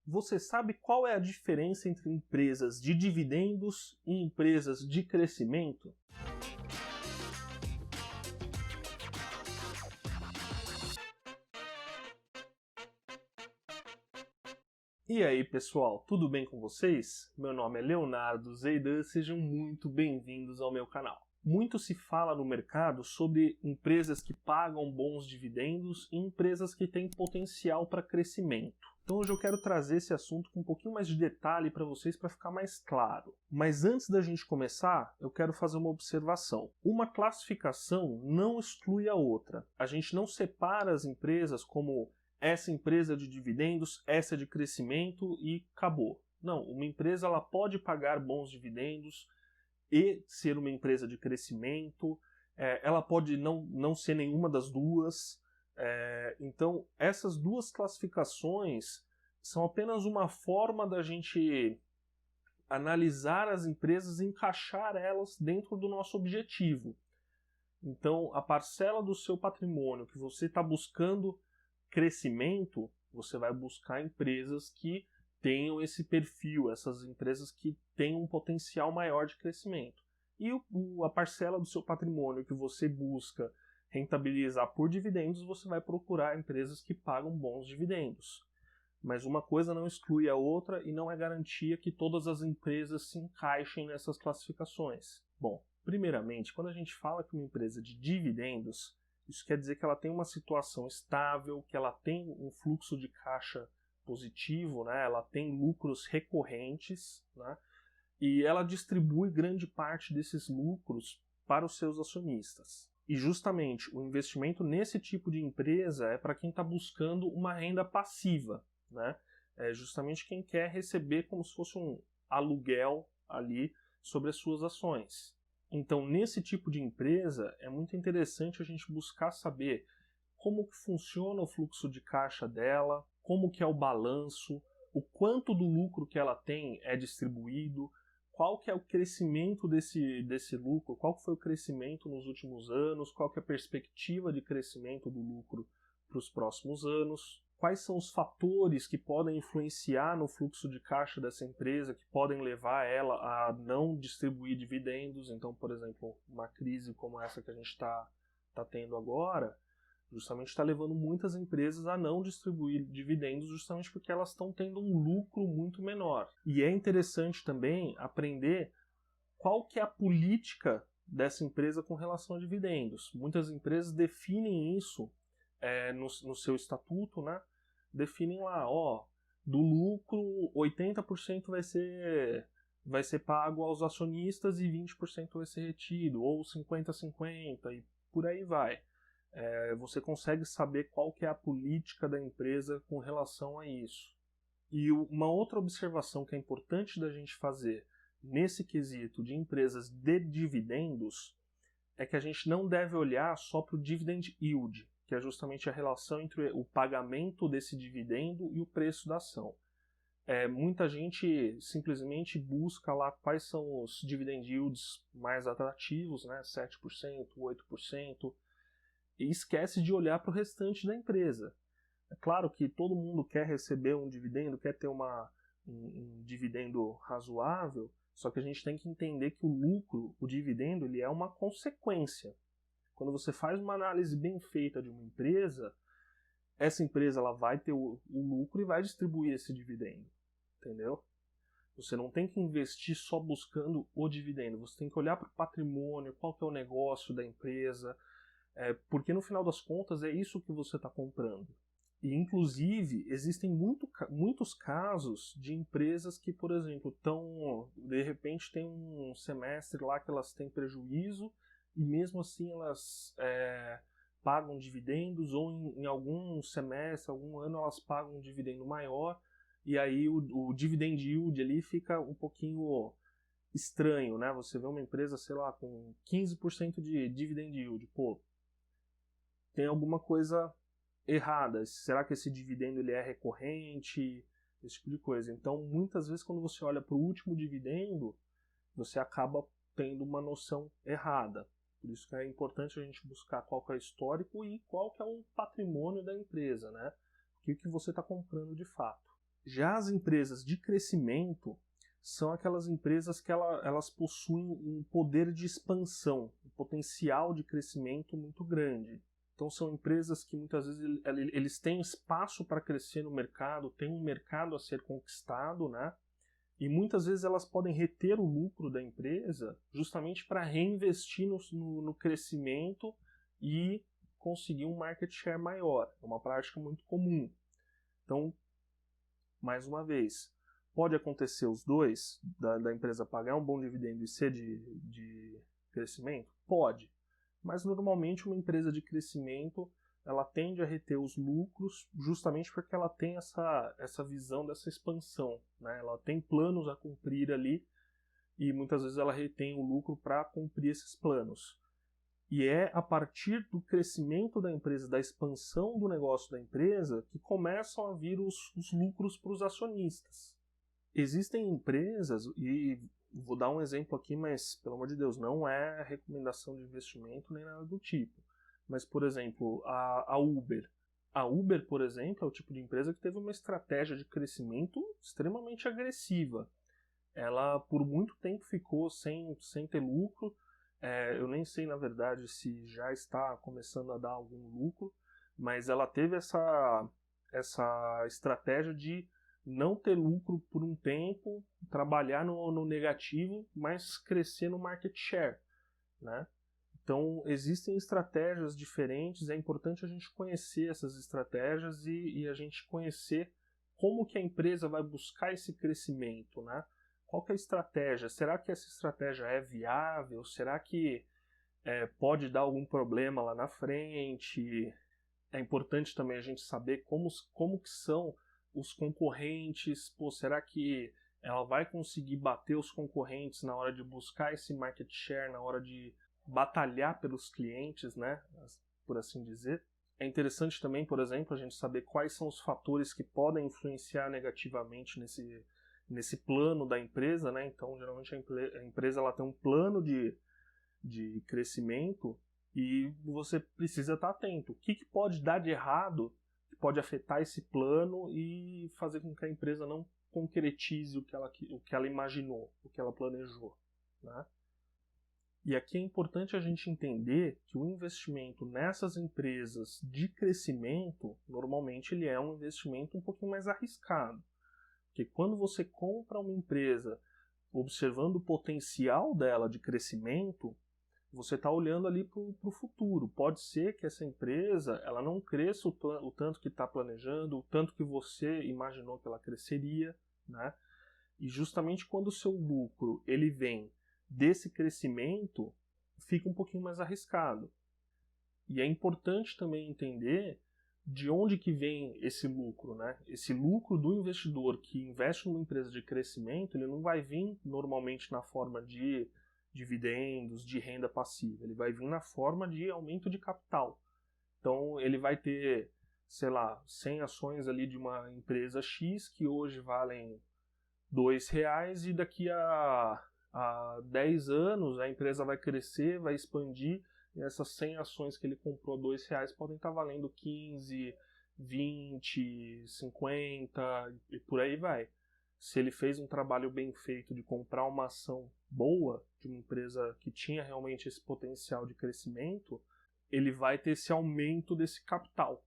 Você sabe qual é a diferença entre empresas de dividendos e empresas de crescimento? E aí, pessoal, tudo bem com vocês? Meu nome é Leonardo Zeidan, sejam muito bem-vindos ao meu canal. Muito se fala no mercado sobre empresas que pagam bons dividendos e empresas que têm potencial para crescimento. Então hoje eu quero trazer esse assunto com um pouquinho mais de detalhe para vocês para ficar mais claro. Mas antes da gente começar, eu quero fazer uma observação. Uma classificação não exclui a outra. A gente não separa as empresas como essa empresa de dividendos, essa de crescimento e acabou. Não, uma empresa ela pode pagar bons dividendos e ser uma empresa de crescimento, ela pode não ser nenhuma das duas. Então, essas duas classificações são apenas uma forma da gente analisar as empresas e encaixar elas dentro do nosso objetivo. Então, a parcela do seu patrimônio que você está buscando crescimento, você vai buscar empresas que tenham esse perfil, essas empresas que têm um potencial maior de crescimento. E a parcela do seu patrimônio que você busca rentabilizar por dividendos, você vai procurar empresas que pagam bons dividendos. Mas uma coisa não exclui a outra e não é garantia que todas as empresas se encaixem nessas classificações. Bom, primeiramente, quando a gente fala que uma empresa de dividendos, isso quer dizer que ela tem uma situação estável, que ela tem um fluxo de caixa positivo, né? Ela tem lucros recorrentes, né? E ela distribui grande parte desses lucros para os seus acionistas. E justamente o investimento nesse tipo de empresa é para quem está buscando uma renda passiva, né? É justamente quem quer receber como se fosse um aluguel ali sobre as suas ações. Então, nesse tipo de empresa, é muito interessante a gente buscar saber como que funciona o fluxo de caixa dela, como que é o balanço, o quanto do lucro que ela tem é distribuído, qual que é o crescimento desse lucro, qual que foi o crescimento nos últimos anos, qual que é a perspectiva de crescimento do lucro para os próximos anos, quais são os fatores que podem influenciar no fluxo de caixa dessa empresa, que podem levar ela a não distribuir dividendos. Então, por exemplo, uma crise como essa que a gente está tendo agora, justamente está levando muitas empresas a não distribuir dividendos justamente porque elas estão tendo um lucro muito menor. E é interessante também aprender qual que é a política dessa empresa com relação a dividendos. Muitas empresas definem isso no seu estatuto, né? Definem lá, do lucro 80% vai ser pago aos acionistas e 20% vai ser retido, ou 50-50 e por aí vai. Você consegue saber qual que é a política da empresa com relação a isso. E uma outra observação que é importante da gente fazer nesse quesito de empresas de dividendos é que a gente não deve olhar só para o dividend yield, que é justamente a relação entre o pagamento desse dividendo e o preço da ação. Muita gente simplesmente busca lá quais são os dividend yields mais atrativos, né, 7%, 8%, e esquece de olhar para o restante da empresa. É claro que todo mundo quer receber um dividendo, quer ter um dividendo razoável, só que a gente tem que entender que o lucro, o dividendo, ele é uma consequência. Quando você faz uma análise bem feita de uma empresa, essa empresa ela vai ter o lucro e vai distribuir esse dividendo, entendeu? Você não tem que investir só buscando o dividendo, você tem que olhar para o patrimônio, qual que é o negócio da empresa, porque no final das contas é isso que você está comprando. E, inclusive, existem muitos casos de empresas que, por exemplo, de repente tem um semestre lá que elas têm prejuízo e mesmo assim elas pagam dividendos, ou em algum semestre, algum ano, elas pagam um dividendo maior, e aí o dividend yield ali fica um pouquinho estranho, né? Você vê uma empresa, sei lá, com 15% de dividend yield, pô, tem alguma coisa errada. Será que esse dividendo ele é recorrente? Esse tipo de coisa. Então, muitas vezes, quando você olha para o último dividendo, você acaba tendo uma noção errada. Por isso que é importante a gente buscar qual que é o histórico e qual que é o patrimônio da empresa, né? O que você está comprando de fato. Já as empresas de crescimento são aquelas empresas que elas possuem um poder de expansão, um potencial de crescimento muito grande. Então são empresas que muitas vezes eles têm espaço para crescer no mercado, tem um mercado a ser conquistado, né? E muitas vezes elas podem reter o lucro da empresa justamente para reinvestir no crescimento e conseguir um market share maior. É uma prática muito comum. Então, mais uma vez, pode acontecer os dois, da empresa pagar um bom dividendo e ser de crescimento? Pode. Mas normalmente uma empresa de crescimento ela tende a reter os lucros justamente porque ela tem essa visão dessa expansão, né? Ela tem planos a cumprir ali e muitas vezes ela retém o lucro para cumprir esses planos. E é a partir do crescimento da empresa, da expansão do negócio da empresa, que começam a vir os lucros para os acionistas. Existem empresas, e vou dar um exemplo aqui, mas pelo amor de Deus, não é recomendação de investimento nem nada do tipo. Mas, por exemplo, a Uber. A Uber, por exemplo, é o tipo de empresa que teve uma estratégia de crescimento extremamente agressiva. Ela, por muito tempo, ficou sem ter lucro. Eu nem sei, na verdade, se já está começando a dar algum lucro, mas ela teve essa estratégia de não ter lucro por um tempo, trabalhar no negativo, mas crescer no market share, né? Então, existem estratégias diferentes, é importante a gente conhecer essas estratégias e a gente conhecer como que a empresa vai buscar esse crescimento, né? Qual que é a estratégia? Será que essa estratégia é viável? Será que pode dar algum problema lá na frente? É importante também a gente saber como que são os concorrentes. Pô, será que ela vai conseguir bater os concorrentes na hora de buscar esse market share, na hora de batalhar pelos clientes, né, por assim dizer? É interessante também, por exemplo, a gente saber quais são os fatores que podem influenciar negativamente nesse plano da empresa, né? Então, geralmente a empresa ela tem um plano de crescimento e você precisa estar atento. O que pode dar de errado, que pode afetar esse plano e fazer com que a empresa não concretize o que ela imaginou, o que ela planejou, né? E aqui é importante a gente entender que o investimento nessas empresas de crescimento, normalmente ele é um investimento um pouquinho mais arriscado. Porque quando você compra uma empresa observando o potencial dela de crescimento, você está olhando ali para o futuro. Pode ser que essa empresa ela não cresça o tanto que está planejando, o tanto que você imaginou que ela cresceria, né? E justamente quando o seu lucro ele vem desse crescimento, fica um pouquinho mais arriscado. E é importante também entender de onde que vem esse lucro, né? Esse lucro do investidor que investe numa empresa de crescimento, ele não vai vir normalmente na forma de dividendos, de renda passiva. Ele vai vir na forma de aumento de capital. Então, ele vai ter, sei lá, 100 ações ali de uma empresa X que hoje valem R$2 e daqui a 10 anos a empresa vai crescer, vai expandir e essas 100 ações que ele comprou R$2 podem estar valendo 15, 20, 50 e por aí vai. Se ele fez um trabalho bem feito de comprar uma ação boa de uma empresa que tinha realmente esse potencial de crescimento, ele vai ter esse aumento desse capital.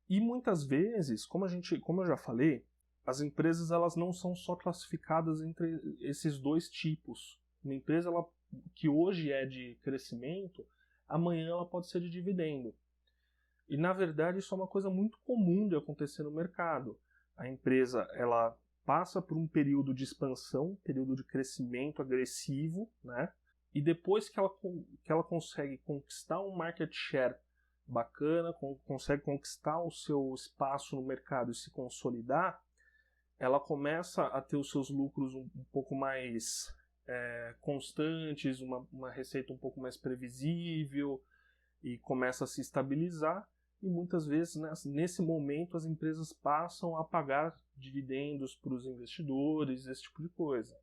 E muitas vezes, como eu já falei, as empresas elas não são só classificadas entre esses dois tipos. Uma empresa que hoje é de crescimento, amanhã ela pode ser de dividendo. E na verdade isso é uma coisa muito comum de acontecer no mercado. A empresa ela passa por um período de expansão, período de crescimento agressivo, né? E depois que ela consegue conquistar um market share bacana, consegue conquistar o seu espaço no mercado e se consolidar, ela começa a ter os seus lucros um pouco mais constantes, uma receita um pouco mais previsível e começa a se estabilizar. E muitas vezes, nesse momento, as empresas passam a pagar dividendos para os investidores, esse tipo de coisa.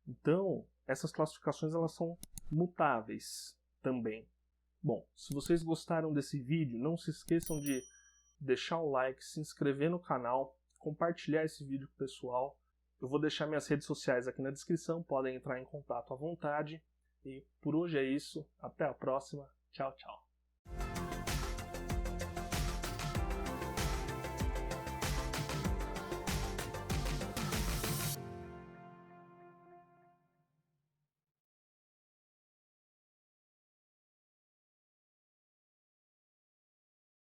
Então, essas classificações elas são mutáveis também. Bom, se vocês gostaram desse vídeo, não se esqueçam de deixar o like, se inscrever no canal, compartilhar esse vídeo com o pessoal. Eu vou deixar minhas redes sociais aqui na descrição, podem entrar em contato à vontade. E por hoje é isso, até a próxima, tchau, tchau.